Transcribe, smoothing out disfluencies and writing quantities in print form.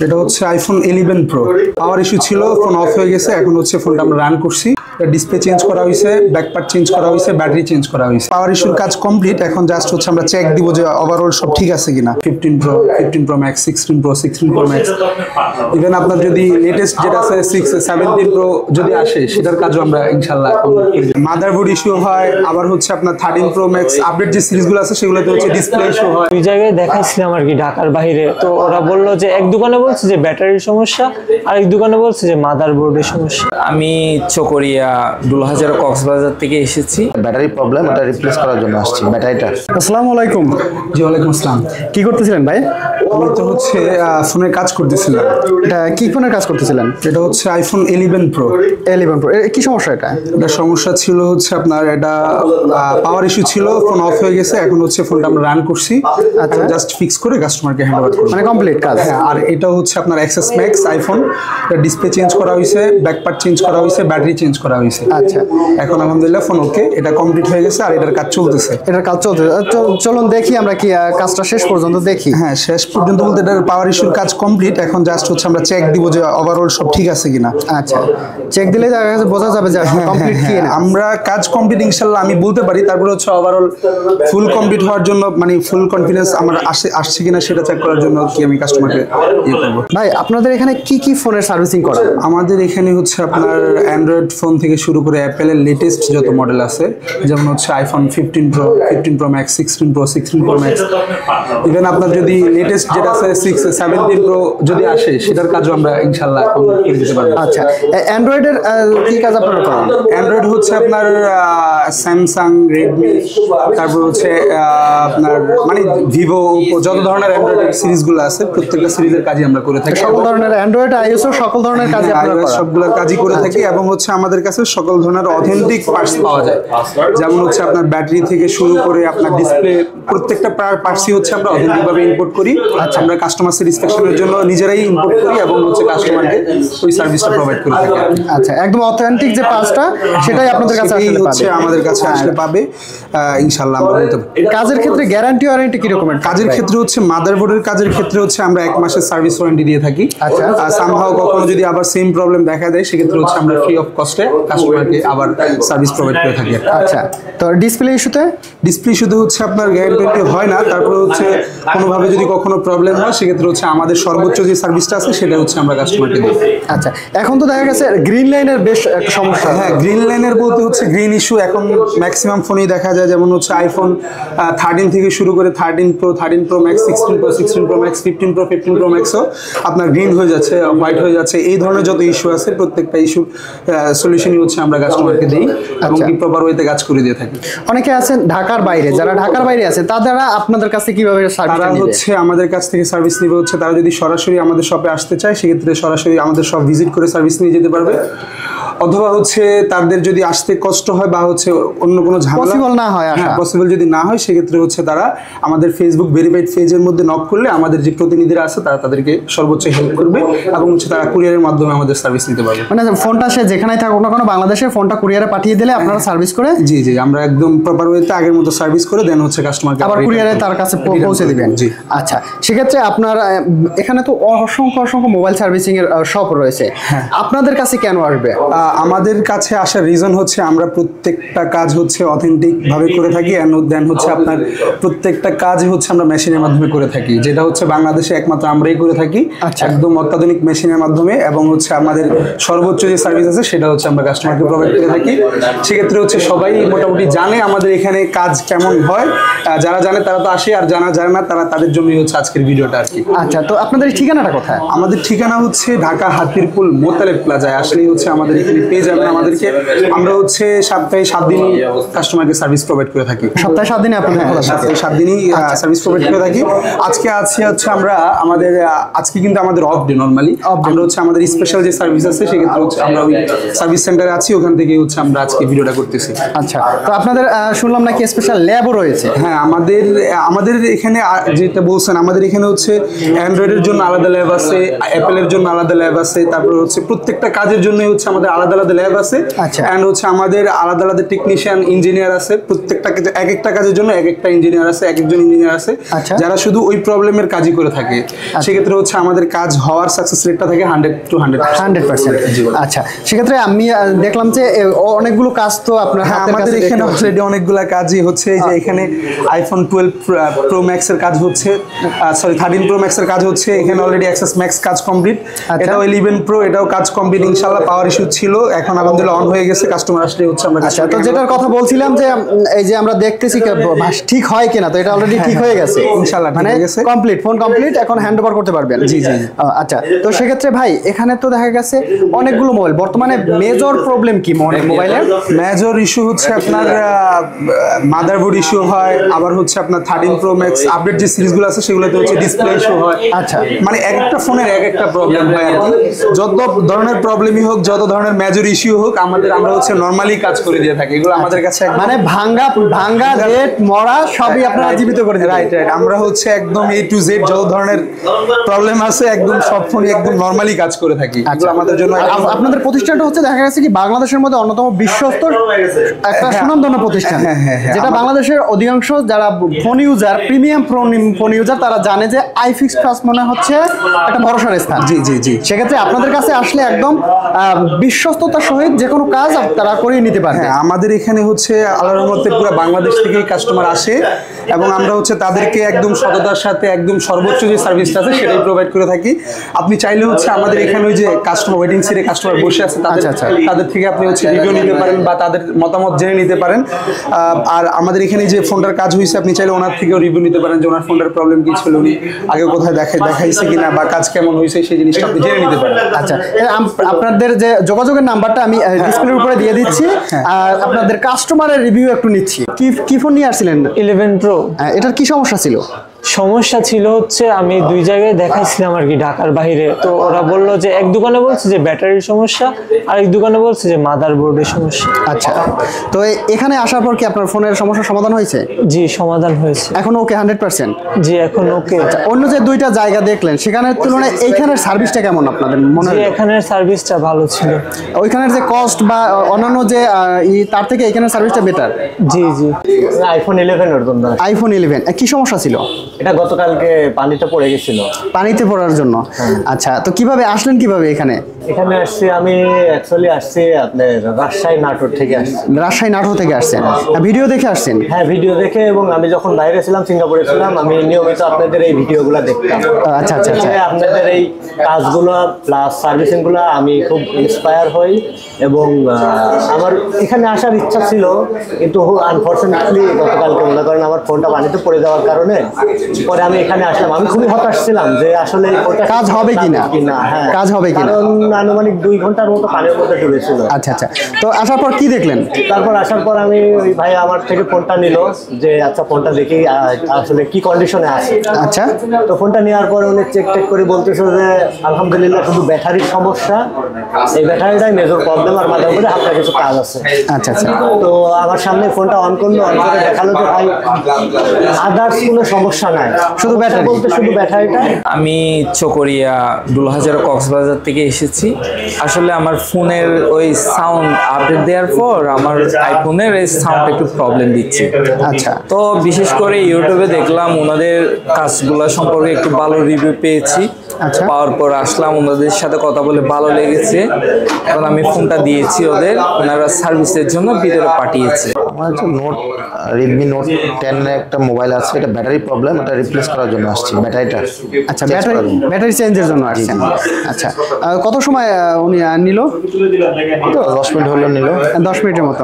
এটা হচ্ছে iPhone 11 pro. Power issue ছিল, ফোন অফ হয়ে গেছে। এখন হচ্ছে ফোনটা আমরা রান করছি। ডিসপ্লে চেঞ্জ করা হয়েছে, ব্যাক পার্ট চেঞ্জ করা হয়েছে, ব্যাটারি চেঞ্জ করা হয়েছে। পাওয়ার ইস্যুর কাজ কমপ্লিট। এখন জাস্ট হচ্ছে আমরা চেক দিব যে ওভারঅল সব ঠিক আছে কিনা। 15 pro, 15 pro max, 16 pro, 16 pro max, even আপনার যদি লেটেস্ট যেটা আছে 17 প্রো যদি আসে সেটার কাজও আমরা ইনশাআল্লাহ মাদারবোর্ড ইস্যু হয়। আবার হচ্ছে আপনার 13 প্রো ম্যাক্স আপডেট যে সিরিজগুলো আছে সেগুলোতে হচ্ছে ডিসপ্লে ইস্যু হয়। দুই জায়গায় দেখাইছিলাম আর কি, ঢাকার বাইরে। তো ওরা বললো যে এক দোকানে বলছে যে ব্যাটারির সমস্যা, আর এক দোকানে বলছে যে মাদারবোর্ডের সমস্যা। আমি চকরিয়া দুলহাজার কক্সবাজার থেকে এসেছি। ব্যাটারি প্রবলেম, এটা রিপ্লেস করার জন্য আসছি ব্যাটারিটা। আসসালামু আলাইকুম। জি ওয়ালাইকুম আসসালাম। কি করতেছিলেন ভাই? আমি তো হচ্ছে ফোনের কাজ করতেছিলাম। এটা কি ফোনের কাজ করতেছিলেন? এটা হচ্ছে আইফোন 11 প্রো। 11 প্রো। কি সমস্যা এটা? এটা সমস্যা ছিল হচ্ছে আপনার এটা পাওয়ার ইস্যু ছিল, ফোন অফ হয়ে গেছে। এখন হচ্ছে ফোনটা আমরা রান করছি। আচ্ছা, জাস্ট ফিক্স করে কাস্টমারকে হ্যান্ড ওভার করব, মানে কমপ্লিট কাজ। হ্যাঁ। আর এটা হচ্ছে আপনার এক্সএস ম্যাক্স আইফোন। এটা ডিসপ্লে চেঞ্জ করা হয়েছে, ব্যাক পার্ট চেঞ্জ করা হয়েছে, ব্যাটারি চেঞ্জ করা হয়েছে। আচ্ছা, এখন আলহামদুলিল্লাহ ফোন ওকে, এটা কমপ্লিট হয়ে গেছে আর এটার কাজ চলতেছে। এটার কাজ চলছে। চলুন দেখি আমরা কি কাজটা শেষ পর্যন্ত দেখি। হ্যাঁ, শেষ পর্যন্ত বলতে এটার পাওয়ার ইস্যুর কাজ কমপ্লিট। এখন জাস্ট হচ্ছে আমরা চেক দিব যে ওভারঅল সব ঠিক আছে কিনা। আচ্ছা, চেক দিলে বোঝা যাবে যে কমপ্লিট কি না। আমরা কাজ কমপ্লিট ইনশাআল্লাহ আমি বলতে পারি। তারপরে হচ্ছে ওভারঅল ফুল কমপ্লিট হওয়ার জন্য, মানে ফুল কনফিডেন্স আমার আসছে কিনা সেটা চেক করার জন্য কি আমি কাস্টমারকে ইয়ে করব। ভাই, আপনাদের এখানে কি কি ফোনের সার্ভিসিং করেন? আমাদের এখানে হচ্ছে আপনার অ্যান্ড্রয়েড ফোন থেকে শুরু করে অ্যাপেলের লেটেস্ট যত মডেল আছে, যেমন হচ্ছে iPhone 15 pro, 15 pro max, 16 pro, 16 pro max, even আপনার যদি লেটেস্ট যেটা আছে 17 প্রো যদি আসে সেটার কাজও আমরা ইনশাআল্লাহ করে দিতে পারবো। আচ্ছা, অ্যান্ড্রয়েডের কি কাজ আপনারা করেন? অ্যান্ড্রয়েড হচ্ছে আপনার স্যামসাং, রেডমি, তারপর হচ্ছে আপনার মানে ভিভো, যত ধরনের অ্যান্ড্রয়েড সিরিজগুলো আছে প্রত্যেকটা সিরিজের কাজই আমরা করে থাকি। সকল ধরনের অ্যান্ড্রয়েড, আইওএস সকল ধরনের কাজ আপনারা করেন? সবগুলোর কাজই করে থাকি। এবং হচ্ছে আমাদের কাছে সকল ধরনের অথেন্টিক পার্টস পাওয়া যায়। যেমন হচ্ছে আপনার ব্যাটারি থেকে শুরু করে আপনার ডিসপ্লে, প্রত্যেকটা পার্টসই হচ্ছে আমরা অথেন্টিক ভাবে ইম্পোর্ট করি। আচ্ছা, আমরা কাস্টমার স্যাটিসফ্যাকশনের জন্য নিজেরাই ইম্পোর্ট করি এবং হচ্ছে কাস্টমারকে ওই সার্ভিসটা প্রোভাইড করে থাকি। আচ্ছা, একদম অথেন্টিক যে পার্টসটা সেটাই আপনাদের কাছে আসলে হচ্ছে আমাদের কাছে আসলে পাবে ইনশাআল্লাহ। আমরা বলতে পারি কাজের ক্ষেত্রে গ্যারান্টি ওয়ারেন্টি কি রকমের? কাজের ক্ষেত্রে হচ্ছে মাদারবোর্ডের কাজের ক্ষেত্রে হচ্ছে আমরা 1 মাসের সার্ভিস ওয়ারেন্টি দিয়ে থাকি। আচ্ছা, সামহাও কখনো যদি আবার সেম প্রবলেম দেখা দেয় সেক্ষেত্রে হচ্ছে আমরা ফ্রি অফ কস্টে কাস্টমারকে আবার সার্ভিস প্রোভাইড করে থাকি। আচ্ছা, তো ডিসপ্লে ইস্যুতে? ডিসপ্লে শুধু হচ্ছে আপনার গ্যারান্টি হয় না, তারপরে হচ্ছে কোনোভাবে যদি কখনো প্রবলেম হয় সেক্ষেত্রে হচ্ছে আমাদের সর্বোচ্চ যে সার্ভিসটা আছে সেটা হচ্ছে আমরা কাস্টমারকে দিই। আচ্ছা, এখন তো দেখা গেছে গ্রিন লাইনের বেশ একটা সমস্যা। হ্যাঁ, গ্রিন লাইনের বলতে হচ্ছে গ্রিন ইস্যু এখন ম্যাক্সিমাম ফোনেই দেখা যায়। যেমন হচ্ছে আইফোন 13 থেকে শুরু করে 13 pro, 13 pro max, 16 pro, 16 pro max, 15 pro, 15 pro ম্যাক্সও আপনার গ্রিন হয়ে যাচ্ছে, হোয়াইট হয়ে যাচ্ছে। এই ধরনের যত ইস্যু আছে প্রত্যেকটা ইস্যুর সলিউশনই হচ্ছে আমরা কাস্টমারকে দিই এবং কি প্রপার ওয়েতে কাজ করে দিয়ে থাকি। অনেকে আছেন ঢাকার বাইরে, যারা ঢাকার বাইরে আছে তারা আপনাদের কাছে কিভাবে সার্ভিস তারা হচ্ছে আমাদের কাছ থেকে সার্ভিস নেবে হচ্ছে তারা যদি সরাসরি আমাদের শপে আসতে চায় সেক্ষেত্রে সরাসরি আমাদের শপ ভিজিট করে সার্ভিস নিয়ে যেতে পারবে। অথবা হচ্ছে তাদের যদি আসতে কষ্ট হয় বা হচ্ছে অন্য কোনো ঝামেলা পসিবল না হয়, পসিবল যদি না হয় সেক্ষেত্রে হচ্ছে তারা আমাদের ফেসবুক ভেরিফাইড পেজের মধ্যে নক করলে আমাদের যে প্রতিনিধিরা আছে তারা তাদেরকে সর্বোচ্চ হেল্প করবে এবং হচ্ছে তারা কুরিয়ারের মাধ্যমে আমাদের সার্ভিস নিতে পারবে। মানে ফোনটা সে যেখানেই থাকুক না কোনো বাংলাদেশে ফোনটা কুরিয়ারে পাঠিয়ে দিলে আপনারা সার্ভিস করে? জি জি, আমরা একদম প্রপার ওয়েতে আগের মতো সার্ভিস করে দেন হচ্ছে কাস্টমারকে আবার কুরিয়ারে তার কাছে পৌঁছে দিবেন। জি, আচ্ছা, সেক্ষেত্রে আপনার এখানে তো অসংখ্য মোবাইল সার্ভিসিং এর শপ রয়েছে, আপনাদের কাছে কেন আসবে? আমাদের কাছে আসার রিজন হচ্ছে আমরা প্রত্যেকটা কাজ হচ্ছে অথেন্টিক ভাবে করে থাকি। দেন হচ্ছে আপনার প্রত্যেকটা কাজ হচ্ছে আমরা মেশিনের মাধ্যমে করে থাকি, যেটা হচ্ছে বাংলাদেশে একমাত্র আমরাই করে থাকি। আচ্ছা, একদম অত্যাধুনিক মেশিনের মাধ্যমে এবং হচ্ছে আমাদের সর্বোচ্চ যে সার্ভিস আছে সেটা হচ্ছে আমরা কাস্টমারকে প্রোভাইড করে থাকি। সেক্ষেত্রে হচ্ছে সবাই মোটামুটি জানে আমাদের এখানে কাজ কেমন হয়। যারা জানে তারা তো আসে, আর যারা জানে না তারা তাদের জন্যই হচ্ছে আজকের ভিডিওটা আর কি। আচ্ছা, তো আপনাদের ঠিকানাটা কোথায়? আমাদের ঠিকানা হচ্ছে ঢাকা হাতিরপুল মোতালেব প্লাজায় আসলেই হচ্ছে আমাদের এখানে পেয়ে যাবেন আমাদেরকে। আমরা হচ্ছে সপ্তাহে 7 দিন কাস্টমারকে সার্ভিস প্রোভাইড করে থাকি। সপ্তাহে 7 দিনে আপনাদের সপ্তাহে 7 দিনই সার্ভিস প্রোভাইড করে থাকি। আজকে হচ্ছে আমরা আজকে কিন্তু আমাদের অফ ডে। নরমালি আমরা হচ্ছে আমাদের স্পেশাল যে সার্ভিস আছে সেক্ষেত্রে হচ্ছে আমরা ওই সার্ভিস সেন্টারে আছি, ওখান থেকে হচ্ছে আমরা আজকে ভিডিওটা করতেছি। আচ্ছা, তো আপনাদের শুনলাম নাকি স্পেশাল ল্যাবও রয়েছে? হ্যাঁ, আমাদের এখানে যেটা বলছেন আমাদের এখানে হচ্ছে অ্যান্ড্রয়েডের জন্য আলাদা ল্যাব আছে, অ্যাপেলের জন্য আলাদা ল্যাব আছে, তারপরে হচ্ছে প্রত্যেকটা কাজের জন্য হচ্ছে আমাদের আলাদা আলাদা ল্যাব আছে। আচ্ছা। অ্যান্ড হচ্ছে আমাদের আলাদা আলাদা টেকনিশিয়ান ইঞ্জিনিয়ার আছে, প্রত্যেকটা এক একটা কাজের জন্য এক একটা ইঞ্জিনিয়ার আছে, এক একজন ইঞ্জিনিয়ার আছে আচ্ছা। যারা শুধু ওই প্রবলেমের কাজই করে থাকে। সেক্ষেত্রে হচ্ছে আমাদের কাজ হওয়ার সাকসেস রেটটা থাকে 100 to 100%। আচ্ছা, সেক্ষেত্রে আমি দেখলাম যে অনেকগুলো কাজ তো আপনার হ্যাঁ, হাতের আমাদের কাছে এখানে দেখতে পাচ্ছি। অলরেডি অনেকগুলা কাজই হচ্ছে। এই যে এখানে আইফোন 12 প্রো ম্যাক্স এর কাজ হচ্ছে, সরি 13 প্রো ম্যাক্স এর কাজ হচ্ছে। এখানে অলরেডি অ্যাক্সেস ম্যাক্স কাজ কমপ্লিট, এটাও 11 প্রো, এটাও কাজ কমপ্লিট ইনশাআল্লাহ। পাওয়ার ইস্যু ছিল, এখন আলহামদুলিল্লাহ অন হয়ে গেছে, কাস্টমার আসলে হচ্ছে আমরা আচ্ছা, তো যেটার কথা বলছিলাম যে এই যে আমরা দেখতেছি ঠিক হয় কিনা, তো এটা অলরেডি ঠিক হয়ে গেছে ইনশাআল্লাহ, ঠিক মানে হয়ে গেছে। কমপ্লিট, ফোন কমপ্লিট, এখন হ্যান্ড ওভার করতে পারবেন। জি, জি। আচ্ছা, তো সেক্ষেত্রে ভাই এখানে তো দেখা গেছে অনেকগুলো মোবাইল, বর্তমানে মেজর প্রবলেম কি মোবাইলের? মেজর ইস্যু হচ্ছে আপনার মাদারবোর্ড ইস্যু হয়, আবার হচ্ছে আপনার 13 প্রো ম্যাক্স আপডেট যে সিরিজগুলো আছে সেগুলোতে হচ্ছে ডিসপ্লে ইস্যু হয়। আচ্ছা। মানে এক একটা ফোনের এক একটা প্রবলেম হয় আর কি। যত ধরনের প্রবলেমই হোক, যত ধরনের মেজর ইস্যু হোক, আমরা হচ্ছে নরমালি কাজ করে দিয়ে থাকি। এগুলো আমাদের কাছে মানে ভাঙ্গা ডেট মরা সবই আপনারা জীবিত করে দিন। রাইট রাইট, আমরা হচ্ছে একদম A to Z যত ধরনের প্রবলেম আছে একদম সব ফোনই একদম নরমালি কাজ করে থাকি। এগুলো আমাদের জন্য আপনাদের প্রতিষ্ঠানটা হচ্ছে দেখা গেছে কি বাংলাদেশের মধ্যে অন্যতম বিশ্বস্ত একটা সুনামধন্য প্রতিষ্ঠান, যেটা বাংলাদেশের অধিকাংশ যারা phone user, premium phone user, তারা জানে যে আইফিক্স প্লাস মনে হচ্ছে একটা ভরসার স্থান। জি জি জি। সেক্ষেত্রে আপনাদের কাছে আসলে একদম বিশ্বস্ততার সহিত যে কোনো কাজ তারা করিয়ে নিতে পারে। হ্যাঁ, আমাদের এখানে হচ্ছে আল্লাহর রহমতে পুরো বাংলাদেশ থেকেই কাস্টমার আসে এবং আমরা হচ্ছে তাদেরকে একদম সততার সাথে একদম সর্বোচ্চ যে সার্ভিসটা আছে সেটাই প্রোভাইড করে থাকি। আপনি চাইলে হচ্ছে আমাদের এখানে ওই যে কাস্টমার ওয়েটিং সিটে কাস্টমার বসে আছে, তাদের থেকে আপনি হচ্ছে রিভিউ নিতে পারেন বা তাদের মতামত জেনে নিতে পারেন। আর আমাদের এখানে যে ফোনটার কাজ হয়েছে আপনি চাইলে ওনার থেকেও রিভিউ নিতে পারেন যে ওনার ফোনটার প্রবলেম কি ছিল, উনি আগে কোথায় দেখাইছে কিনা বা কাজ কেমন হয়েছে সেই জিনিসটা আপনি জেনে নিতে পারেন। আচ্ছা, আপনাদের যে যোগাযোগের নাম্বারটা আমি ডিসপ্লের উপরে দিয়ে দিচ্ছি, আর আপনাদের কাস্টমারের রিভিউ একটু নিচ্ছি। কি ফোন নিয়ে আসছিলেন? 11 প্রো। এটার কি সমস্যা ছিল? সমস্যা ছিল হচ্ছে আমি 2 জায়গায় দেখাইছিলাম আর কি, ঢাকার বাইরে। তো ওরা বললো যে এক দোকানে বলছে যে ব্যাটারির সমস্যা, আর এক দোকানে বলছে যে মাদারবোর্ডের সমস্যা। আচ্ছা, তো এখানে আসার পর কি আপনার ফোনের সমস্যার সমাধান হয়েছে? জি, সমাধান হয়েছে। এখন ওকে 100%? জি, এখন ওকে। অন্য যে 2টা জায়গা দেখলেন সেখানের তুলনায় এইখানের সার্ভিসটা কেমন আপনাদের মনে হয়? এখানের সার্ভিসটা ভালো ছিল। ওইখানের যে কস্ট বা অন্যান্য যে তার থেকে এখানের সার্ভিসটা বেটার? জি জি। আইফোন 11 এর জন্য। আইফোন 11 কি সমস্যা ছিল? এটা গতকালকে পানিতে পড়ে গেছিল। পানিতে পড়ার জন্য? আচ্ছা, তো কিভাবে আসলেন কিভাবে এখানে? এখানে আসছি আমি অ্যাকচুয়ালি আসছি আপনার রাজশাহী নাটোর থেকে আসছি। রাজশাহী নাটোর থেকে আসছেন? ভিডিও দেখে আসছেন? হ্যাঁ, ভিডিও দেখে, এবং আমি যখন বাইরে ছিলাম, সিঙ্গাপুরে ছিলাম, আমি নিয়মিত আপনাদের এই ভিডিওগুলো দেখতাম। আচ্ছা আচ্ছা আচ্ছা। আপনাদের এই কাজগুলো প্লাস সার্ভিসিংগুলো আমি খুব ইন্সপায়ার হই, এবং আমার এখানে আসার ইচ্ছা ছিল, কিন্তু আনফরচুনেটলি গতকালকে মনে করেন আমার ফোনটা পানিতে পড়ে যাওয়ার কারণে পরে আমি এখানে আসলাম। আমি খুবই হতাশ ছিলাম যে আসলে কাজ হবে কিনা। হ্যাঁ, কাজ হবে কিনা, কারণ আনুমানিক 2 ঘন্টার মতো পানির মধ্যে ডুবেছিল। আচ্ছা আচ্ছা। তো আসার পর কি দেখলেন? তারপর আসার পর আমি ওই ভাই আমার থেকে ফোনটা নিল যে আচ্ছা ফোনটা দেখি আসলে কি কন্ডিশনে আছে। আচ্ছা, তো ফোনটা নেওয়ার পর উনি চেক করে বলতেছে যে আলহামদুলিল্লাহ শুধু ব্যাটারির সমস্যা, এই ব্যাটারিটাই মেজর প্রবলেম, আর মাদারবোর্ডে হালকা কিছু কাজ আছে। আচ্ছা আচ্ছা। তো আমার সামনে ফোনটা অন করলো, অন করে দেখালো যে ভাই আদার্স কোনো সমস্যা নাই, শুধু ব্যাটারি বলতে শুধু ব্যাটারিটা। আমি চকরিয়া দুলহাজার কক্সবাজার থেকে এসেছি। আসলে আমার ফোনের ওই সাউন্ড আপডেট দেওয়ার পর আমার আইফোনের এই সাউন্ড একটু প্রবলেম দিচ্ছে। আচ্ছা, তো বিশেষ করে ইউটিউবে দেখলাম ওনাদের কাজগুলো সম্পর্কে একটু ভালো রিভিউ পেয়েছি। আচ্ছা। পাওয়ার পর আসলাম, ওনাদের সাথে কথা বলে ভালো লেগেছে। এখন আমি ফোনটা দিয়েছি ওদের, ওনারা সার্ভিসের জন্য ভিতরে পাঠিয়েছে। আমার হচ্ছে রেডমি নোট 10 এর একটা মোবাইল আছে, এটা ব্যাটারি প্রবলেম, এটা রিপ্লেস করার জন্য আসছি ব্যাটারিটা। আচ্ছা, ব্যাটারি চেঞ্জের জন্য আসছেন। আচ্ছা, কত সময় উনি নিল? তো 10 মিনিট হলো নিল। 10 মিনিটের মতো।